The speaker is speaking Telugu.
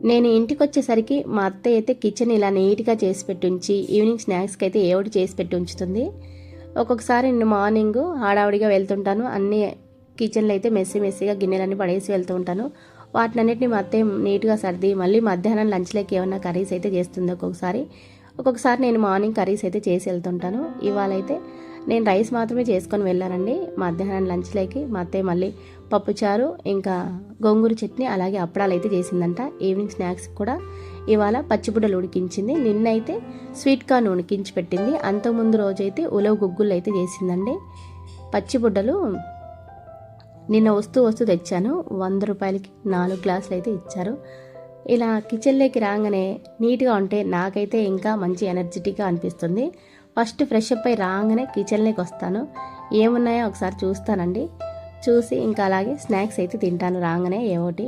నేను ఇంటికి వచ్చేసరికి మా అత్తయ్య అయితే కిచెన్ ఇలా నీట్గా చేసి పెట్టి ఉంచి ఈవినింగ్ స్నాక్స్కి అయితే ఏమిటి చేసి పెట్టి ఉంచుతుంది. ఒక్కొక్కసారి నేను మార్నింగ్ హడావుడిగా వెళ్తుంటాను, అన్ని కిచెన్లో అయితే మెస్సీగా గిన్నెలన్నీ పడేసి వెళ్తూ ఉంటాను. వాటినన్నిటిని మా అత్తయ్య నీట్గా సర్ది మళ్ళీ మధ్యాహ్నం లంచ్లోకి ఏమన్నా కర్రీస్ అయితే చేస్తుంది. ఒక్కొక్కసారి నేను మార్నింగ్ కర్రీస్ అయితే చేసి వెళ్తుంటాను. ఇవాళ అయితే నేను రైస్ మాత్రమే చేసుకొని వెళ్ళానండి మధ్యాహ్నం లంచ్లోకి. మా అత్తయ్య మళ్ళీ పప్పుచారు ఇంకా గోంగూర చట్నీ అలాగే అప్పడాలు అయితే చేసిందంట. ఈవినింగ్ స్నాక్స్ కూడా ఇవాళ పచ్చిబుడ్డలు ఉడికించింది. నిన్నైతే స్వీట్ కార్న్ ఉడికించి పెట్టింది. అంతకుముందు రోజైతే ఉలవ గుగ్గులు అయితే చేసిందండి. పచ్చిబుడ్డలు నిన్న వస్తూ తెచ్చాను. 100 రూపాయలకి 4 గ్లాసులు అయితే ఇచ్చారు. ఇలా కిచెన్లోకి రాగానే నీట్గా ఉంటే నాకైతే ఇంకా మంచి ఎనర్జెటిక్గా అనిపిస్తుంది. ఫస్ట్ ఫ్రెష్ అప్ అయి రాగానే కిచెన్లోకి వస్తాను, ఏమున్నాయో ఒకసారి చూస్తానండి. చూసి ఇంకా అలాగే స్నాక్స్ అయితే తింటాను రాగానే ఏవోటి.